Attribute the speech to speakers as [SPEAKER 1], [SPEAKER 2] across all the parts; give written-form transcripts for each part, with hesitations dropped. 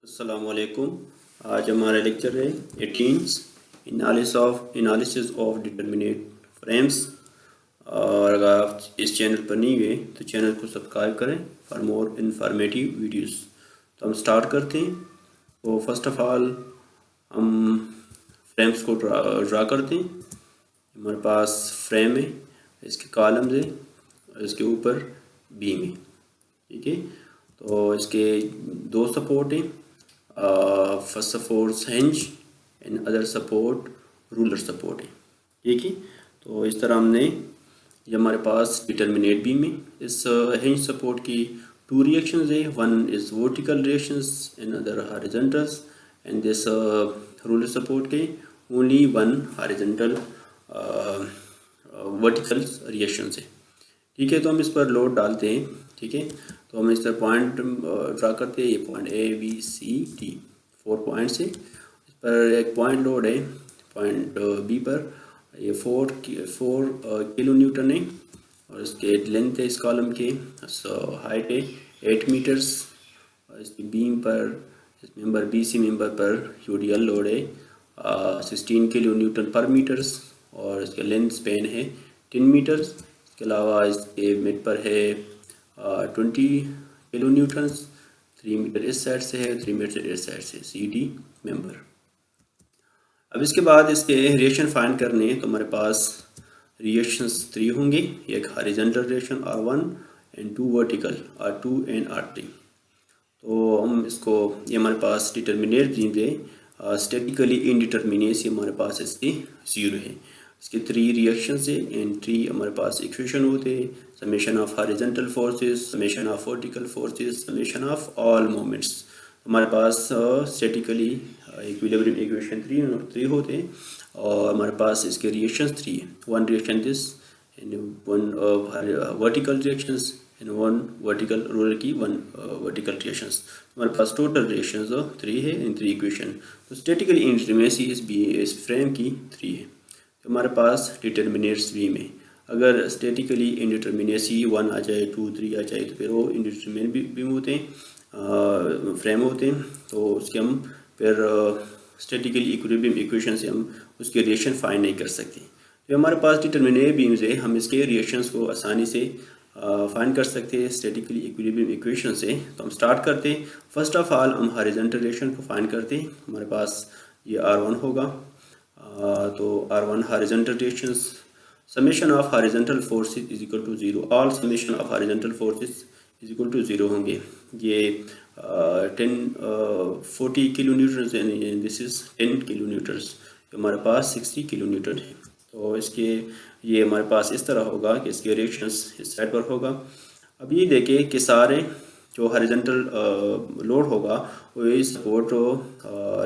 [SPEAKER 1] अस्सलामुअलैकुम। आज हमारा लेक्चर है 18 एनालिसिस ऑफ डिटर्मिनेट फ्रेम्स। और अगर आप इस चैनल पर नहीं गए तो चैनल को सब्सक्राइब करें फॉर मोर इंफॉर्मेटिव वीडियोस। तो हम स्टार्ट करते हैं। तो फर्स्ट ऑफ ऑल हम फ्रेम्स को ड्रा करते हैं। हमारे पास फ्रेम है, इसके कॉलम्स है और इसके ऊपर बीम है। ठीक है, तो इसके दो सपोर्ट हैं। First support hinge and other support ruler support है। ठीक है, तो इस तरह हमने ये हमारे पास डिटर्मिनेट बीम में इस हिंज सपोर्ट की टू रिएक्शंस है। One is vertical reactions and other horizontals and this roller support के only one horizontal vertical reactions है। ठीक है, तो हम इस पर लोड डालते हैं। ठीक है, तो हम इस तरह पॉइंट ड्रा करते हैं। ये point A B C D 4 points है। इस पर एक पॉइंट लोड है पॉइंट बी पर, ये 4 किलो न्यूटन है और इसके लेंथ है इस कॉलम के, हाइट है 8 मीटर्स। और इसकी बीम पर इस मेंबर बी सी मेंबर पर यूडीएल लोड है 16 किलो न्यूटन पर मीटर्स और इसका लेंथ स्पेन है 10 मीटर्स। इसके अलावा इसके मिड पर है 20 किलो न्यूटन्स। 3 मीटर इस साइड से है, 3 मीटर इस साइड से, सी डी मेंबर। अब इसके बाद इसके रिएक्शन फाइंड करने हैं तो हमारे पास रिएक्शंस 3 होंगे। एक horizontal reaction R1 and 2 vertical R2 and R3। तो हम इसको, ये हमारे पास डिटर्मिनेट बीम है, स्टैटिकली इनडिटर्मिनेट, ये हमारे पास इसकी 0 है। इसके 3 रिएक्शंस है एंड 3 हमारे पास इक्वेशन होते हैं। Summation of horizontal forces, summation of vertical forces, summation of all moments. हमारे पास स्टैटिकली इक्विलिब्रियम इक्वेशन 3 होते हैं और हमारे पास इसके रिएक्शंस 3 है। One reaction this and one vertical reactions and one vertical ruler की वन वर्टिकल रिएक्शंस। हमारे पास टोटल रिएक्शंस 3 है इन 3 इक्वेशन। तो स्टैटिकली इंडिटरमिनेसी इस फ्रेम की 3 है। तो हमारे पास डिटर्मिनेट्स बीम है। अगर स्टैटिकली इंडिटरमिनेसी 1 आ जाए, 2, 3 आ जाए तो फिर वो इंडिटरमिनेट बीम होते हैं, फ्रेम होते हैं। तो उसके हम फिर स्टैटिकली इक्विलिब्रियम इक्वेशन से हम उसके रिएक्शन फाइंड नहीं कर सकते। तो हमारे पास डिटर्मिनेट बीम्स है, हम इसके रिएक्शंस को आसानी से फाइंड कर सकते हैं स्टैटिकली इक्विलिब्रियम इक्वेशन से। तो हम स्टार्ट करते हैं। फर्स्ट ऑफ ऑल हम हॉरिजॉन्टल रिएक्शन को फाइंड करते हैं। हमारे पास ये R1 होगा, तो R1 horizontal reactions, summation of horizontal forces is equal to 0। All summation of horizontal forces is equal to 0 होंगे। ये 40 kilonewton and this is 10 kilonewtons. हमारे पास 60 किलो न्यूटन है। तो इसके ये हमारे पास इस तरह होगा कि इसके रिएक्शंस इस साइड पर होगा। अब ये देखें कि सारे जो हॉरिजॉन्टल लोड होगा वो ये सपोर्ट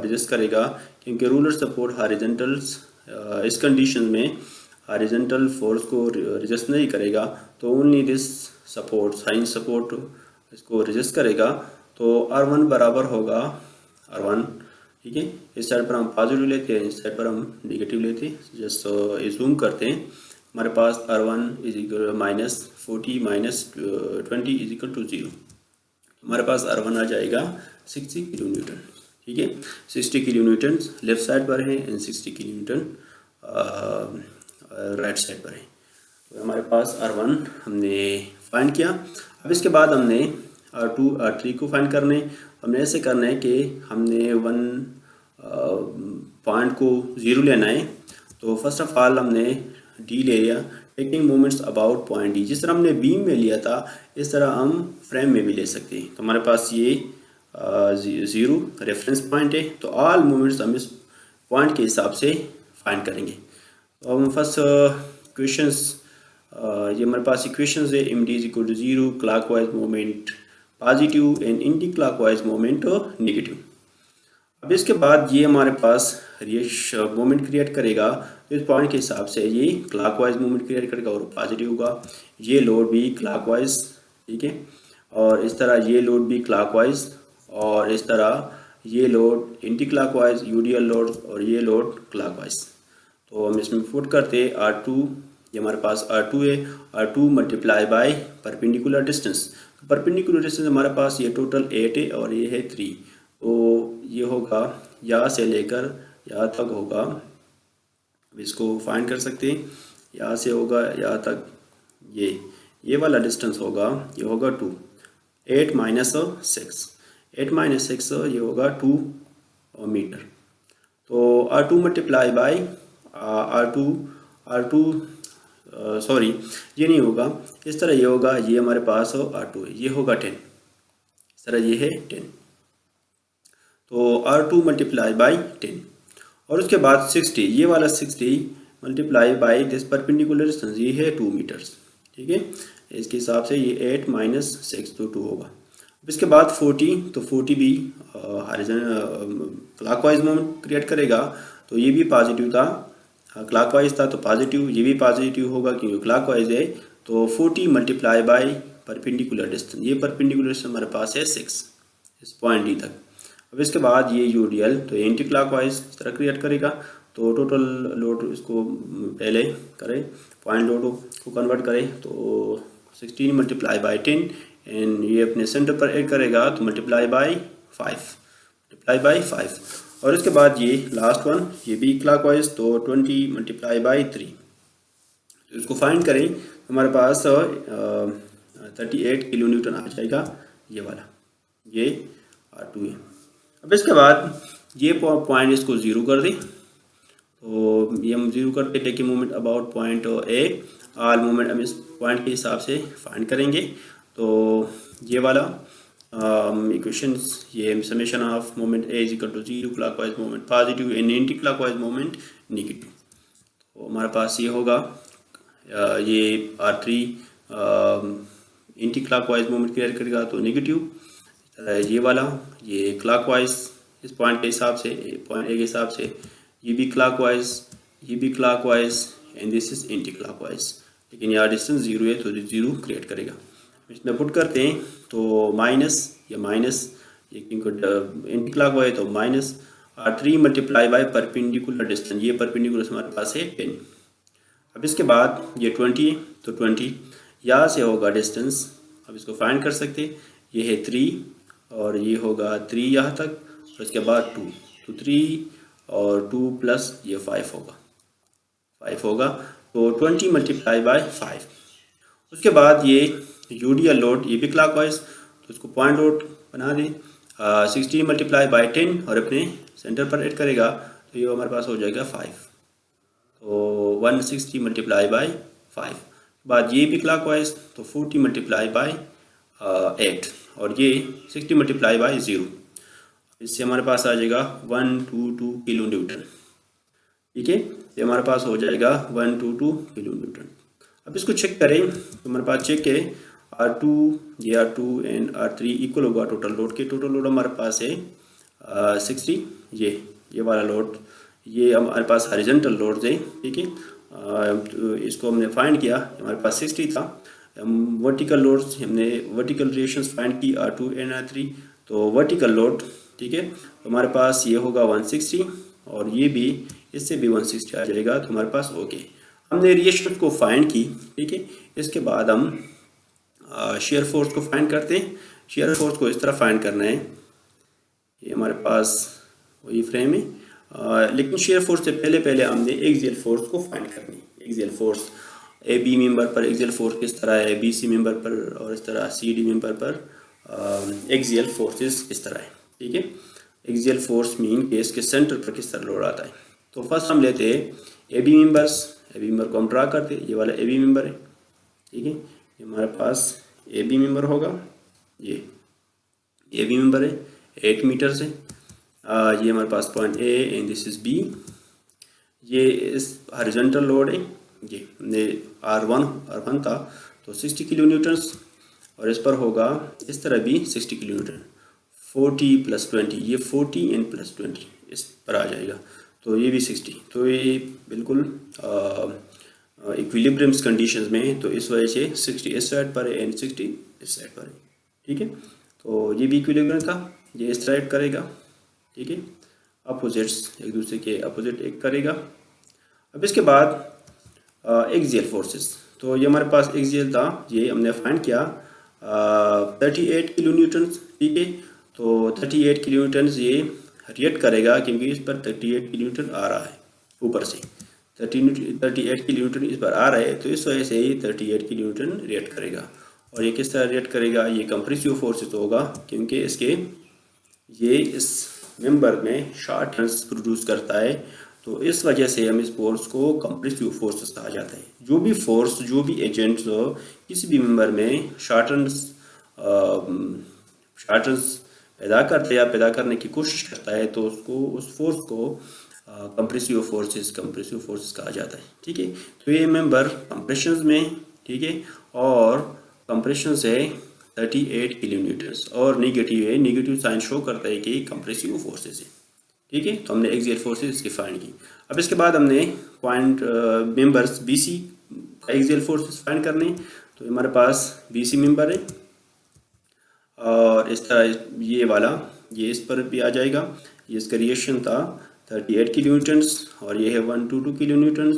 [SPEAKER 1] रेजिस्ट करेगा, क्योंकि रूलर सपोर्ट हॉरिजॉन्टल्स इस कंडीशन में हॉरिजॉन्टल फोर्स को रेजिस्ट नहीं करेगा। तो only this support sign support इसको रेजिस्ट करेगा। तो R1 बराबर होगा R1। ठीक है, इस साइड पर हम पॉजिटिव लेते हैं, इस साइड पर हम नेगेटिव लेते हैं। जस्ट जूम करते हैं। हमारे पास R1 is equal -40 - 20 is equal to 0। हमारे पास R1 आ जाएगा 60 किलो न्यूटन। ठीक है, 60 किलो न्यूटन लेफ्ट साइड पर है and 60 kilo Newton right side पर है। तो हमारे पास R1 हमने फाइंड किया। अब इसके बाद हमने R2 R3 को फाइंड करने। हमने ऐसे करना है कि हमने वन पॉइंट को 0 लेना है। तो फर्स्ट ऑफ ऑल हमने D ले लिया, taking moments about point D। जिस तरह हमने बीम में लिया था इस तरह हम फ्रेम में भी ले सकते हैं। तो हमारे पास ये 0 रेफरेंस पॉइंट है। तो ऑल मोमेंट्स हम इस पॉइंट के हिसाब से फाइंड करेंगे। तो हम फर्स्ट क्वेश्चंस, ये हमारे पास इक्वेशंस है। M D is equal to 0, clockwise moment positive and anti clockwise moment negative. अब इसके बाद ये हमारे पास मोमेंट क्रिएट करेगा। तो इस पॉइंट के हिसाब से ये क्लॉकवाइज मोमेंट क्रिएट करेगा और पॉजिटिव होगा। ये लोड भी क्लॉकवाइज, ठीक है, और इस तरह ये लोड भी क्लॉकवाइज और इस तरह ये load anti clockwise UDL load और ये लोड क्लॉकवाइज। तो हम इसमें पुट करते हैं R2, ये हमारे पास R2 है, R2 multiply by perpendicular distance. तो परपेंडिकुलर डिस्टेंस हमारे पास ये टोटल 8 है और ये है 3। तो ये होगा यहाँ से लेकर यहाँ तक होगा, इसको फाइंड कर सकते हैं। यहाँ से होगा यहाँ तक, ये वाला डिस्टेंस होगा, ये होगा 2, 8 माइनस 6, 8 माइनस 6 ये होगा 2 मीटर। तो R2 multiply by R2 sorry ये नहीं होगा, इस तरह ये होगा, ये हमारे पास R2 है, ये होगा 10, इस तरह ये है 10। तो R2 मल्टीप्लाई बाई 10 और उसके बाद 60, ये वाला 60 multiply by this perpendicular distance, ये है 2 मीटर्स, ठीक है। इसके हिसाब से ये 8 माइनस 6 तो 2 होगा। अब इसके बाद 40, तो 40 भी क्लॉकवाइज मोमेंट क्रिएट करेगा, तो ये भी पॉजिटिव था, क्लॉकवाइज था तो पॉजिटिव, ये भी पॉजिटिव होगा क्योंकि क्लॉकवाइज है। तो 40 मल्टीप्लाई बाई परपेंडिकुलर डिस्टेंस, ये परपेंडिकुलर डिस्टेंस हमारे पास है 6 इस पॉइंट डी तक। अब इसके बाद ये यूडीएल, तो एंटी क्लॉकवाइज इस तरह क्रिएट करेगा। तो टोटल लोड इसको पहले करें, पॉइंट लोड को कन्वर्ट करें, तो 16 मल्टीप्लाई बाई 10 एंड ये अपने सेंटर पर ऐड करेगा तो मल्टीप्लाई बाई 5 और इसके बाद ये लास्ट वन, ये भी क्लॉकवाइज, तो 20 मल्टीप्लाई बाई 3। तो इसको फाइंड करें तो हमारे पास 38 किलो न्यूटन आ जाएगा, ये वाला, ये R2 है। अब इसके बाद ये पॉइंट इसको ज़ीरो कर दें, तो ये हम ज़ीरो करके taking moment about point A, all moment हम इस पॉइंट के हिसाब से फाइंड करेंगे। तो ये वाला इक्वेशंस, ये summation of moment A is equal to 0, clockwise moment positive and anti clockwise moment negative. तो हमारे पास ये होगा, ये R3 anti clockwise moment create करेगा तो नेगेटिव, ये वाला, ये क्लॉकवाइज इस पॉइंट के हिसाब से, पॉइंट ए के हिसाब से, ये भी क्लॉकवाइज, ये भी clockwise and this is anti clockwise, लेकिन यहाँ डिस्टेंस 0 है तो 0 क्रिएट करेगा। इसमें पुट करते हैं तो माइनस, ये माइनस, ये क्योंकि एंटी क्लॉकवाइज तो minus R3 multiply by perpendicular distance, ये परपेंडिकुलर हमारे पास है 10। अब इसके बाद ये 20 है तो 20 यहाँ से होगा डिस्टेंस, अब इसको फाइंड कर सकते, ये है 3 और ये होगा 3 यहाँ तक और इसके बाद 2, तो 3 और 2 प्लस ये 5 होगा, तो 20 मल्टीप्लाई बाई 5। उसके बाद ये यूडीएल लोड, ये भी क्लॉकवाइज, तो इसको पॉइंट लोड बना दें, 16 मल्टीप्लाई बाई 10 और अपने सेंटर पर ऐड करेगा तो ये हमारे पास हो जाएगा 5, तो 160 मल्टीप्लाई बाई 5। बाद ये भी क्लॉकवाइज, तो 40 मल्टीप्लाई बाई 8 और ये 60 मल्टीप्लाई बाई 0, इससे हमारे पास आ जाएगा 122 किलो न्यूटन, ठीक है। ये हमारे पास हो जाएगा 122 किलो न्यूटन। अब इसको चेक करें तो हमारे पास चेक है R2, ये R2 एंड R3 इक्वल होगा टोटल लोड के, टोटल लोड हमारे पास है 60, ये वाला लोड, ये हमारे पास हॉरिजॉन्टल लोड है, ठीक है। तो इसको हमने फाइंड किया, हमारे पास 60 था। हम वर्टिकल लोड्स, हमने वर्टिकल रिलेशंस फाइंड की R2 एंड R3, तो वर्टिकल लोड, ठीक है, तो हमारे पास ये होगा 160 और ये भी, इससे भी 160 आ जाएगा, तो हमारे पास ओके। हमने रिएक्शन को फाइंड की, ठीक है। इसके बाद हम शेयर फोर्स को फाइंड करते हैं। शेयर फोर्स को इस तरह फाइंड करना है, ये हमारे पास वही फ्रेम है, लेकिन शेयर फोर्स से पहले हमने एक्सियल फोर्स को फाइंड करनी है। एक्सियल फोर्स ए बी मेंबर पर एक्सियल फोर्स किस तरह है, बी सी मेंबर पर और इस तरह सी डी मेंबर पर एक्सियल फोर्सेस इस तरह है, ठीक है। एक्सियल फोर्स मीन कि इसके सेंटर पर किस तरह लोड आता है। तो फर्स्ट हम लेते हैं A B members, A B member को हम ड्रा करते हैं, ये वाला ए बी मेंबर है, ठीक है। ये हमारे पास ए बी मेंबर होगा, ये ए बी मेंबर है 8 मीटर से, ये हमारे पास point A and this is B, ये इस हॉरिजॉन्टल लोड है, ये हमने R1 था तो 60 किलो न्यूटन्स और इस पर होगा इस तरह भी 60 किलो न्यूटन, 40 + 20, ये 40 एंड प्लस 20 इस पर आ जाएगा, तो ये भी 60, तो ये बिल्कुल इक्विलिब्रियम्स कंडीशंस में है, तो इस वजह से 60 इस साइड पर है एंड 60 इस साइड पर है, ठीक है। तो ये भी इक्विलिब्रियम था, ये इस साइड करेगा, ठीक है, अपोजिट्स एक दूसरे के अपोजिट एक करेगा। अब इसके बाद एक्सियल फोर्सेस, तो ये हमारे पास एक्सियल था, ये हमने फाइंड किया 38 किलो न्यूटन, ठीक है। तो 38 किलो न्यूटन ये रिएक्ट करेगा, क्योंकि इस पर 38 किलो न्यूटन आ रहा है ऊपर से, 38 किलो न्यूटन इस पर आ रहा है, तो इस वजह से ही 38 किलो न्यूटन रिएक्ट करेगा। और ये किस तरह रिएक्ट करेगा, ये कंप्रेसिव फोर्सेस होगा, क्योंकि ये इस मेंबर में शार्ट टर्न्स प्रोड्यूस करता है, तो इस वजह से हम इस फोर्स को कंप्रेसिव फोर्सेस कहा जाता है। जो भी फोर्स, जो भी एजेंट हो किसी भी मेंबर में शार्ट टर्न्स पैदा करते या पैदा करने की कोशिश करता है, तो उस फोर्स को कंप्रेसिव फोर्सेस कहा जाता है। ठीक है, तो ये मेंबर कंप्रेशंस में, ठीक है, और कंप्रेशन है 38 किलो न्यूटन और नेगेटिव है, नेगेटिव साइन शो करता है कि कंप्रेसिव फोर्सेस है। ठीक है, तो हमने एक्सियल फोर्सेस इसके फाइंड की। अब इसके बाद हमने पॉइंट मेंबर्स बीसी का एक्सियल फोर्सेस फाइंड करने। तो हमारे पास बीसी मेंबर है और इस तरह ये वाला, ये इस पर भी आ जाएगा। ये इसका रिएक्शन था 38 किलो न्यूटन्स और ये है 122 किलो न्यूटन्स।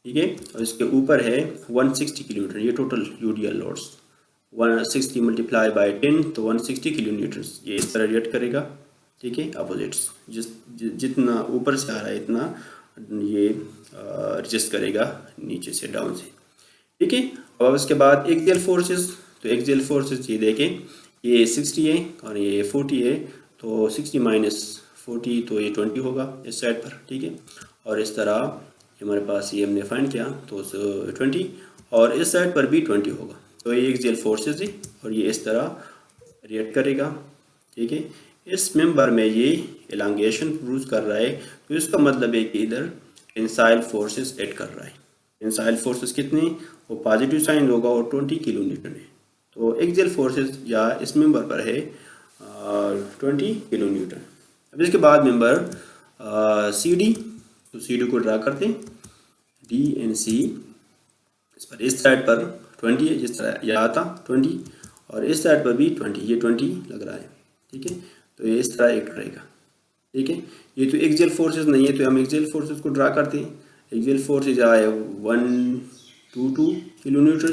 [SPEAKER 1] ठीक है, और इसके ऊपर है 160 किलो न्यूटन। ये total UDL loads 160 multiply by 10, तो 160 किलो न्यूटन्स ये इस तरह रिएक्ट करेगा। ठीक है, अपोजिट्स जितना ऊपर से आ रहा है इतना ये एडजस्ट करेगा नीचे से, डाउन से। ठीक है, अब इसके बाद एक्सियल फोर्सेस। तो एक्सियल फोर्सेस ये देखें, ये 60 है और ये 40 है, तो 60 माइनस 40 तो ये 20 होगा इस साइड पर। ठीक है, और इस तरह हमारे पास ये हमने फाइंड किया तो 20 और इस साइड पर भी 20 होगा। तो ये एक्सियल फोर्सेस है और ये इस तरह रिएक्ट करेगा। ठीक है, इस मेंबर में ये एलांगेशन प्रोड्यूस कर रहा है, तो इसका मतलब है कि इधर टेंसाइल फोर्सेस ऐड कर रहा है। टेंसाइल फोर्सेस कितने, वो पॉजिटिव साइन होगा और 20 किलो न्यूटन है। तो एक्सियल फोर्सेस या इस मेंबर पर है 20 किलो न्यूटन। अब इसके बाद मेंबर सी डी, तो सी डी को ड्रा करते हैं, डी एंड सी। इस पर इस साइड पर 20 है, जिस तरह यह आता 20, और इस साइड पर भी 20, ये 20 लग रहा है। ठीक है, तो ये इस तरह एक्ट करेगा। ठीक है, ये तो एक्सियल फोर्सेस नहीं है, तो हम एक्सियल फोर्सेस को ड्रा करते हैं। एक्सियल फोर्सेस आए 122 किलो न्यूटन,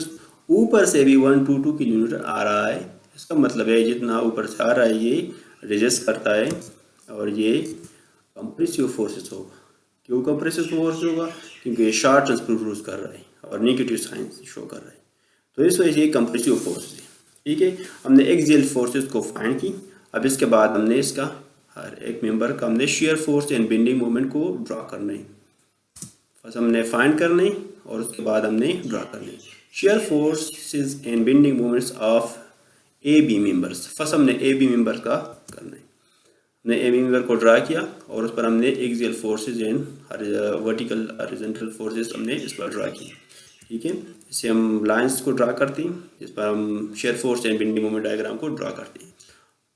[SPEAKER 1] ऊपर से भी 122 किलो न्यूटन आ रहा है। इसका मतलब है जितना ऊपर से आ रहा है ये रेजिस्ट करता है और ये कंप्रेसिव फोर्सेस होगा। क्यों कंप्रेसिव फोर्स होगा, क्योंकि ये शार्ट टर्न्स प्रोड्यूस कर रहा है और नेगेटिव साइन शो कर रहा है, तो इस वजह से ये कंप्रेसिव फोर्स है। ठीक है, हमने एक्सियल फोर्सेस को फाइंड की। अब इसके बाद हमने इसका हर एक मेंबर का हमने shear force and bending moment को ड्रा करना है। फर्स्ट हमने फाइंड करने और उसके बाद हमने ड्रा करने shear forces and bending moments of A B members. First हमने ए बी मेंबर का करना है। हमने ए बी मेंबर को ड्रा किया और उस पर हमने axial forces and vertical horizontal forces हमने इस पर ड्रा किए। ठीक है, इसे हम लाइंस को ड्रा करते हैं, जिस पर हम shear force and bending moment diagram को ड्रा करते हैं।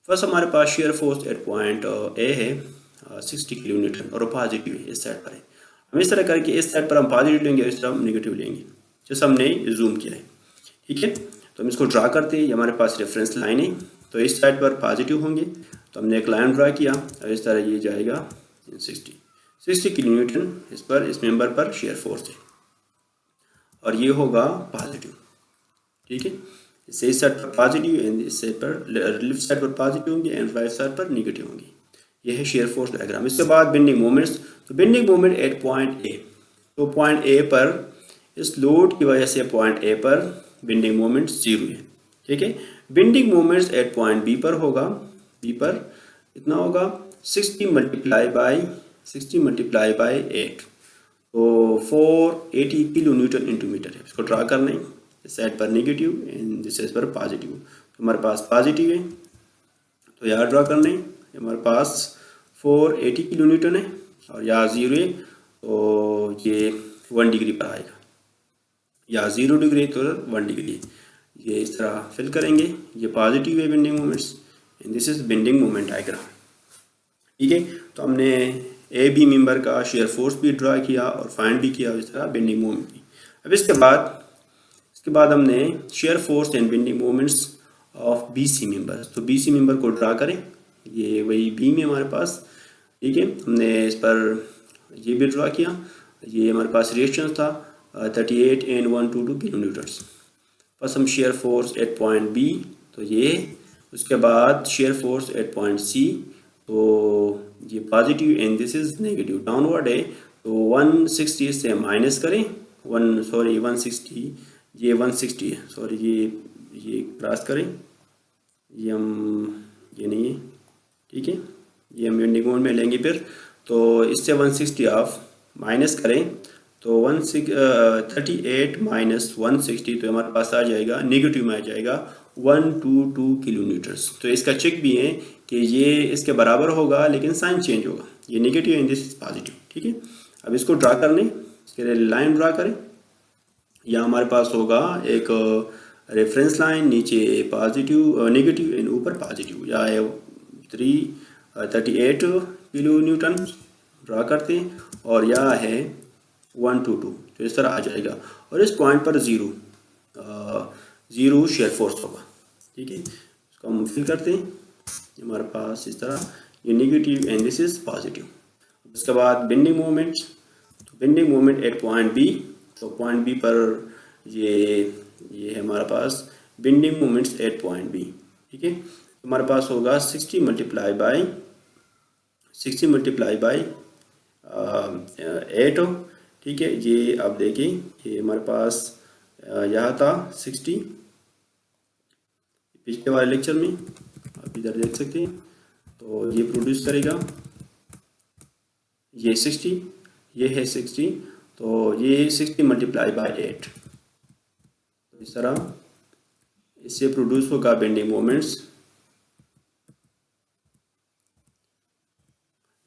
[SPEAKER 1] फर्स्ट हमारे पास shear force at point A है 60 किलो न्यूटन और पॉजिटिव है, इस साइड पर है। हम इस तरह करके इस साइड पर हम पॉजिटिव लेंगे, इस तरह हम नेगेटिव लेंगे, जैसे हमने जूम किया है। ठीक है, तो हम इसको ड्रा करते हैं। ये हमारे पास रेफरेंस लाइन है, तो इस साइड पर पॉजिटिव होंगे, तो हमने एक लाइन ड्रा किया और इस तरह ये जाएगा 60 किलो न्यूटन इस पर, इस मेंबर पर शेयर फोर्स है और ये होगा पॉजिटिव। ठीक है, इससे इस साइड पर पॉजिटिव एंड इस साइड पर लेफ्ट साइड पर पॉजिटिव होंगे एंड राइट साइड पर नेगेटिव होंगे। ये है शेयर फोर्स डायग्राम। इसके बाद बेंडिंग मोमेंट्स। तो बेंडिंग मोमेंट एट पॉइंट ए, तो पॉइंट ए पर इस लोड की वजह से पॉइंट ए पर बेंडिंग मोमेंट 0 है। ठीक है, bending moments at point B पर होगा, बी पर कितना होगा 60 मल्टीप्लाई बाई 8, तो 480 किलो न्यूटन इंटू मीटर है। इसको ड्रा करना है, इस साइड पर नेगेटिव एंड दिस साइड पर पॉजिटिव। तो हमारे पास पॉजिटिव है, तो यहाँ ड्रा करना है, हमारे पास 480 किलो न्यूटन है और यहाँ 0 है, तो ये 1 डिग्री पर आएगा। यहाँ 0 डिग्री तो 1 डिग्री, ये इस तरह फिल करेंगे। ये पॉजिटिव है bending moments and this is bending moment diagram. ठीक है, तो हमने ए बी मेंबर का शेयर फोर्स भी ड्रा किया और फाइंड भी किया, इस तरह बेंडिंग मोमेंट भी। अब इसके बाद हमने shear force and bending moments of B C member. तो बी सी मेंबर को ड्रा करें, ये वही बीम है हमारे पास। ठीक है, हमने इस पर ये भी ड्रा किया। ये हमारे पास रिएक्शन था 38 एंड 122 किलो न्यूटन। बस हम shear force at point B, तो ये उसके बाद shear force at point C, तो ये positive and this is negative, downward है। तो 160 से माइनस करें, 160, ये 160 है, सॉरी ये क्रॉस करें, ये नहीं है, ठीक है, ये हम बेंडिंग में लेंगे फिर। तो इससे 160 ऑफ माइनस करें तो 38 माइनस 160, तो हमारे पास आ जाएगा नेगेटिव में आ जाएगा 122 किलो न्यूटन्स। तो इसका चेक भी है कि ये इसके बराबर होगा, लेकिन साइन चेंज होगा, ये negative and this is positive, ठीक है। अब इसको ड्रा कर लें, इसके लिए लाइन ड्रा करें। यहाँ हमारे पास होगा एक रेफरेंस लाइन, नीचे पॉजिटिव नेगेटिव एंड ऊपर पॉजिटिव, या 38 किलो न्यूटन ड्रा करते हैं, और यह है 122, तो इस तरह आ जाएगा। और इस पॉइंट पर ज़ीरो शेयर फोर्स होगा, ठीक है। इसको हम फिल करते हैं, हमारे पास इस तरह ये negative and this is positive. उसके बाद बेंडिंग मोमेंट्स, तो bending moment at point B, तो पॉइंट बी पर ये है हमारे पास bending moments at point B, ठीक है। हमारे पास होगा 60 मल्टीप्लाई बाई 8, ठीक है। ये आप देखिए, ये हमारे पास यहाँ था 60 पिछले वाले लेक्चर में, आप इधर देख सकते हैं। तो ये प्रोड्यूस करेगा, ये 60, ये है 60, तो ये 60 मल्टीप्लाई बाई 8, तो इस तरह इससे प्रोड्यूस होगा बेंडिंग मोमेंट्स,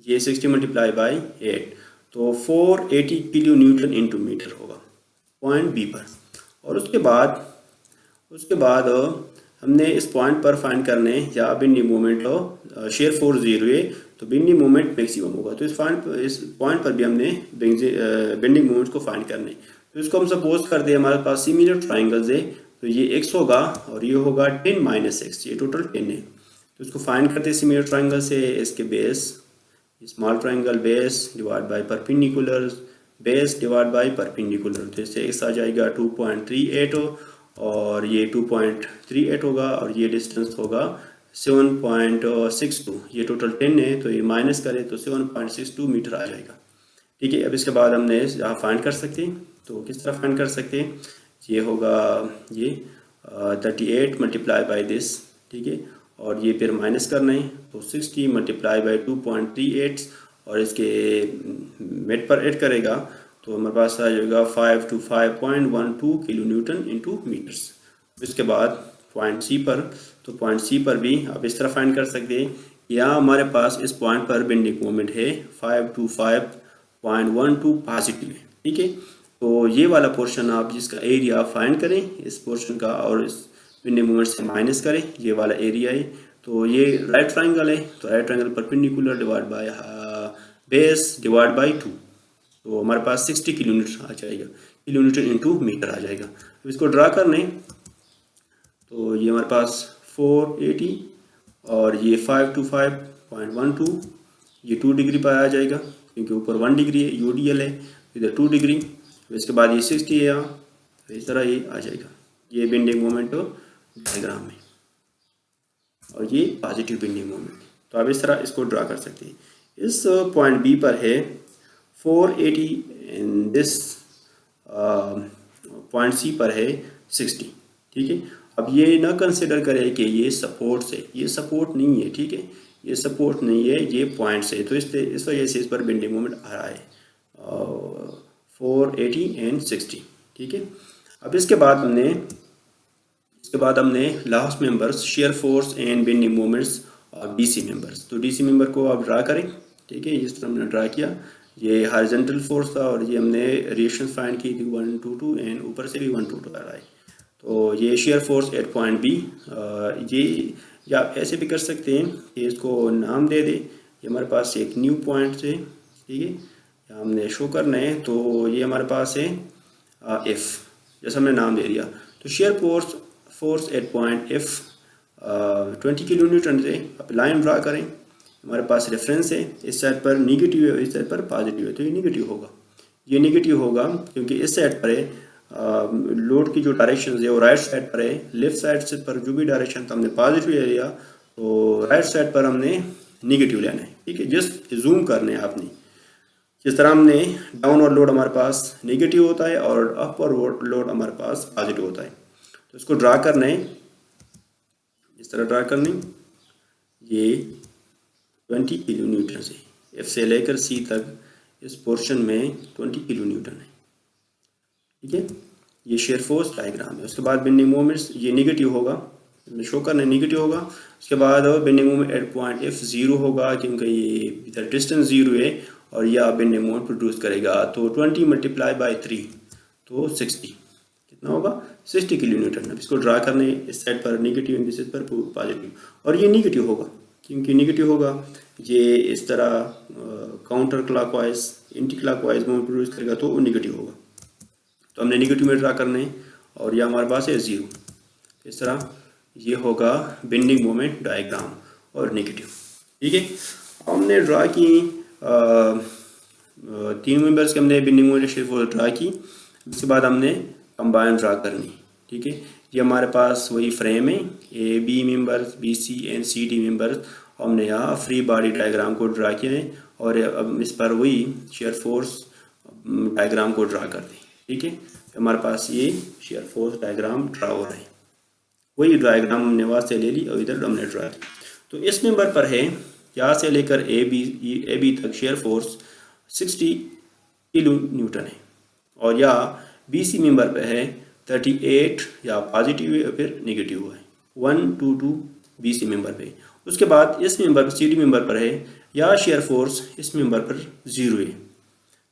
[SPEAKER 1] ये 60 मल्टीप्लाई बाई 8, तो 480 किलो न्यूटन इंटू मीटर होगा पॉइंट बी पर। और उसके बाद हमने इस पॉइंट पर फाइंड करने या बेंडिंग मोमेंट हो, शेयर फोर्स 0 है, तो बेंडिंग मोमेंट मैक्सिमम होगा। तो इस पॉइंट पर भी हमने बेंडिंग मोमेंट को फाइंड करने, तो इसको हम सपोज कर दे हमारे पास सिमिलर ट्राइंगल्स है, तो ये x होगा और ये होगा 10 माइनस एक्स, ये टोटल 10 है। तो इसको फाइंड करते सिमिलर ट्राइंगल से, इसके base small triangle base divide by perpendicular, base divide by perpendicular, तो इससे x आ जाएगा 2.38 और ये 2.38 होगा, और ये डिस्टेंस होगा 7.62, ये टोटल 10 है, तो ये माइनस करें तो 7.62 मीटर आ जाएगा, ठीक है। अब इसके बाद हमने यहाँ फाइंड कर सकते हैं, तो किस तरह फाइंड कर सकते हैं, ये होगा ये 38 मल्टीप्लाई बाई दिस, ठीक है, और ये फिर माइनस करना है, तो 60 मल्टीप्लाई बाई 2.38 और इसके मिड पर ऐड करेगा, तो हमारे पास आ जाएगा 525.12 किलो न्यूटन इंटू मीटर्स। इसके बाद पॉइंट सी पर, तो पॉइंट सी पर भी आप इस तरह फाइंड कर सकते हैं, यहाँ हमारे पास इस पॉइंट पर बेंडिंग मोमेंट है 525.12 पॉजिटिव है, ठीक है। तो ये वाला पोर्शन आप जिसका एरिया फाइंड करें इस पोर्शन का, और इस बेंडिंग मोमेंट से माइनस करें, ये वाला एरिया है। तो ये राइट ट्राइंगल है, तो right triangle perpendicular divide by base divide by 2, तो हमारे पास 60 किलो न्यूटन आ जाएगा, किलो न्यूटन इंटू मीटर आ जाएगा। तो इसको ड्रा करने, तो ये हमारे पास 480 और ये 525.12, ये 2 डिग्री पर आ जाएगा, क्योंकि ऊपर 1 डिग्री है, यूडीएल है, इधर 2 डिग्री। तो इसके बाद ये 60 है यहाँ, तो इस तरह ये आ जाएगा, ये बेंडिंग मोमेंट डायग्राम में, और ये पॉजिटिव बेंडिंग मोमेंट। तो आप इस तरह इसको ड्रा कर सकते हैं। इस पॉइंट बी पर है 480 एंड दिस पॉइंट सी पर है 60, ठीक है। अब ये ना कंसिडर करें कि ये सपोर्ट से, ये सपोर्ट नहीं है, ठीक है, ये सपोर्ट नहीं है, ये पॉइंट से, तो इस वजह से इस पर बेंडिंग मोमेंट आ रहा है 480 एंड 60, ठीक है। अब इसके बाद हमने last members share force and bending moments और डीसी मेंबर्स, तो डीसी मेंबर को आप ड्रा करें, ठीक है। इस तरह हमने ड्रा किया, ये हॉरिजॉन्टल फोर्स था और ये हमने रिएक्शन फाइंड की थी 122 एंड ऊपर से भी 122 आ रहा है। तो ये shear force at point B, ये या आप ऐसे भी कर सकते हैं कि इसको नाम दे दें, ये हमारे पास एक न्यू पॉइंट है, ठीक है, हमने शो करना है, तो ये हमारे पास है एफ, जैसा हमने नाम दे दिया। तो share force at point F 20 kilo Newton से आप लाइन ड्रा करें, हमारे पास रेफरेंस है, इस साइड पर निगेटिव है, इस साइड पर पॉजिटिव है, तो ये निगेटिव होगा, ये निगेटिव होगा क्योंकि इस साइड पर है लोड की जो डायरेक्शन है वो राइट साइड पर है, लेफ्ट साइड से पर जो भी डायरेक्शन था हमने पॉजिटिव ले लिया, तो राइट साइड पर हमने निगेटिव लेना है। ठीक है, जस्ट जूम करने हैं आपने। जिस तरह हमने डाउनवर्ड लोड हमारे पास नेगेटिव होता है और अपवर्ड लोड हमारे पास पॉजिटिव होता है, तो इसको ड्रा करना है, इस तरह ड्रा करनी। ये 20 किलो न्यूटन से एफ से लेकर सी तक इस पोर्शन में 20 किलो न्यूटन है। ठीक है, ये शेयर फोर्स डायग्राम है। उसके बाद बेंडिंग मोमेंट्स, ये नेगेटिव होगा, इसमें शो करना नेगेटिव होगा। उसके बाद bending moment at point F zero होगा, क्योंकि ये इधर डिस्टेंस जीरो है और यह बेंडिंग मोमेंट प्रोड्यूस करेगा। तो 20 मल्टीप्लाई बाई 3 तो 60, कितना होगा 60 किलो न्यूटन। अब इसको ड्रा करने, इस साइड पर नेगेटिव, इस साइड पर पॉजिटिव, और ये नेगेटिव होगा, क्योंकि नेगेटिव होगा ये इस तरह counter clockwise anti clockwise movement produce करेगा, तो वो नेगेटिव होगा। तो हमने नेगेटिव में ड्रा करने, और यह हमारे पास है जीरो। इस तरह ये होगा बेंडिंग मोमेंट डायग्राम और नेगेटिव। ठीक है, हमने ड्रा की 3 मेंबर्स के हमने bending moment shear force draw की। उसके बाद हमने कंबाइन ड्रा करनी। ठीक है, ये हमारे पास वही फ्रेम है, A B members, B C and C D members. हमने यहाँ फ्री बॉडी डायग्राम को ड्रा किया है, और अब इस पर वही शेयर फोर्स डायग्राम को ड्रा कर दें। ठीक है, हमारे पास ये शेयर फोर्स डायग्राम ड्रा हो रहा है। वही डायग्राम हमने वहाँ से ले ली और इधर हमने ड्रा की। तो इस मेंबर पर है, यहाँ से लेकर ए बी तक शेयर फोर्स 60 किलो न्यूटन है, और यहाँ बी सी मेंबर पर है 38, या पॉजिटिव है फिर नेगेटिव है 1 2 2 बी सी मेंबर पे। उसके बाद इस मेंबर पर सी डी मेंबर पर है, यहाँ शेयर फोर्स इस मेंबर पर 0 है,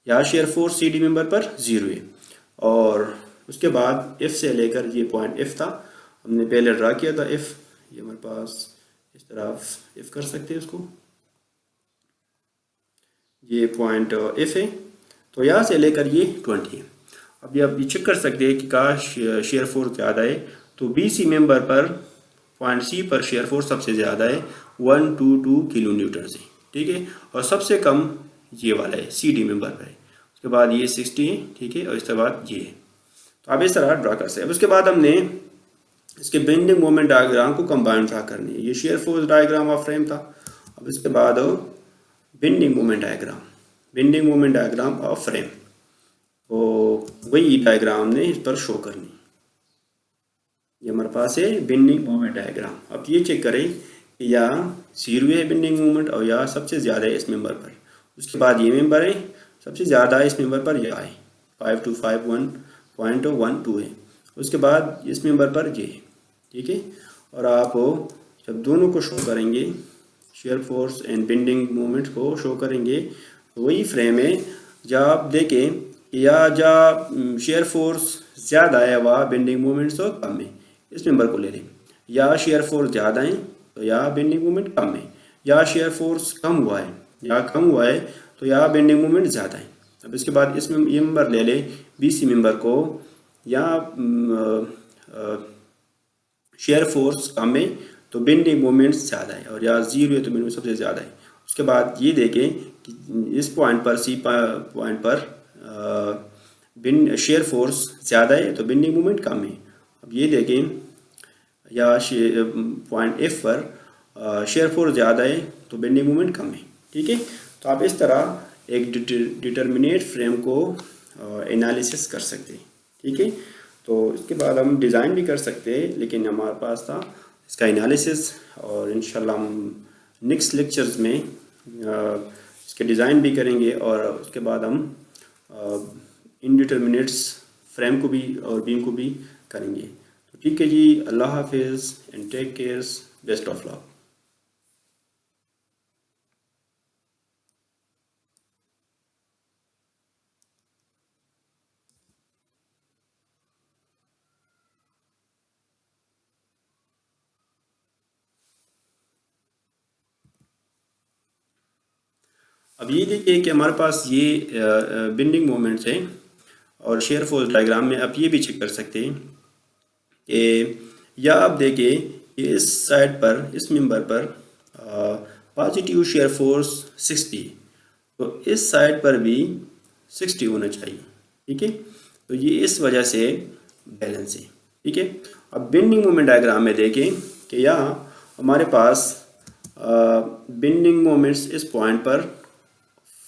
[SPEAKER 1] यहाँ shear force C D member पर 0 है। और उसके बाद एफ से लेकर, ये पॉइंट एफ था, हमने पहले ड्रा किया था एफ, ये हमारे पास इस तरह एफ कर सकते हैं उसको, ये पॉइंट एफ है। तो यहाँ से लेकर ये 20 है। अब आप ये चेक कर सकते हैं कि काश शेयर फोर्स ज़्यादा है, तो बी सी मेंबर पर पॉइंट सी पर शेयर फोर्स सबसे ज़्यादा है 122 किलो न्यूटन से। ठीक है, और सबसे कम ये वाला है सी डी मेंबर पर है। उसके बाद ये 60 है। ठीक है, और इसके बाद ये है। तो आप इस तरह ड्रा कर सकते हैं। उसके बाद हमने इसके बेंडिंग मोमेंट डायग्राम को कंबाइन ड्रा करनी है। ये shear force diagram of frame था। अब इसके बाद bending moment diagram of frame, तो वही डायग्राम ने इस पर शो करनी। ये हमारे पास है बेंडिंग मोमेंट डायग्राम। अब ये चेक करें कि या 0 है बेंडिंग मोमेंट, और या सबसे ज़्यादा है इस मेंबर पर। उसके बाद ये मेंबर है, सबसे ज़्यादा है इस मेंबर पर यह है 5251.12 है। उसके बाद इस मेंबर पर ये है। ठीक है, और आप जब दोनों को शो करेंगे, share force and bending moment को शो करेंगे, तो वही फ्रेम है। जब आप देखें या जब शेयर फोर्स ज़्यादा है वह बेंडिंग मोमेंट से कम है, इस मेंबर को ले लें। या शेयर फोर्स ज़्यादा है तो या बेंडिंग मोमेंट कम है, या शेयर फोर्स कम हुआ है तो या बेंडिंग मोमेंट ज़्यादा है। अब इसके बाद इसमें ये मेंबर ले लें बी सी मेंबर को, या शेयर फोर्स कम है तो बेंडिंग मोमेंट ज़्यादा है, और या 0 है तो बेंडिंग सबसे ज़्यादा है। उसके बाद ये देखें कि इस पॉइंट पर सी पॉइंट पर शेयर फोर्स ज़्यादा है तो बेंडिंग मोमेंट कम है। अब ये देखें या पॉइंट एफ पर शेयर फोर्स ज़्यादा है तो बेंडिंग मोमेंट कम है। ठीक है, तो आप इस तरह एक डिटर्मिनेट फ्रेम को एनालिसिस कर सकते हैं। ठीक है, तो इसके बाद हम डिज़ाइन भी कर सकते हैं, लेकिन हमारे पास था इसका एनालिसिस, और इंशाल्लाह हम नेक्स्ट लेक्चर्स में इसके डिज़ाइन भी करेंगे, और उसके बाद हम इनडिटर्मिनेट्स फ्रेम को भी और बीम को भी करेंगे। तो ठीक है जी, अल्लाह हाफिज़ and take care, best of luck. अब ये देखिए कि हमारे पास ये बेंडिंग मोमेंट्स हैं, और शेयर फोर्स डायग्राम में आप ये भी चेक कर सकते हैं कि या आप देखिए कि इस साइड पर, इस मेंबर पर पॉजिटिव शेयर फोर्स 60, तो इस साइड पर भी 60 होना चाहिए। ठीक है, तो ये इस वजह से बैलेंस है, ठीक है। अब बेंडिंग मोमेंट डायग्राम में देखें कि यहाँ हमारे पास बेंडिंग मोमेंट्स इस पॉइंट पर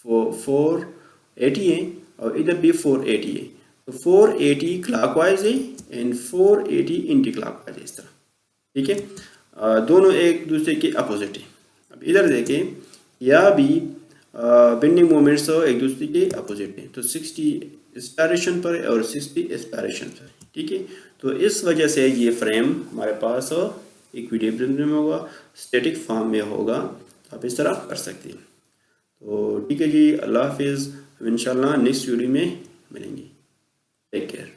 [SPEAKER 1] 480 है और इधर भी 480 है। तो 480 क्लॉकवाइज है एंड 480 एंटी क्लॉकवाइज है, इस तरह, ठीक है। दोनों एक दूसरे के अपोजिट है। अब इधर देखें, यह भी बेंडिंग मोमेंट्स एक दूसरे के अपोजिट है। तो 60 इस डायरेक्शन पर है और 60 इस डायरेक्शन पर, ठीक है। तो इस वजह से ये फ्रेम हमारे पास इक्विलिब्रियम में होगा, स्टैटिक फॉर्म में होगा। तो आप इस तरह कर सकते हैं। तो ठीक है जी, अल्लाह हाफिज़। इंशाल्लाह नेक्स्ट वीडियो में मिलेंगे। Take care.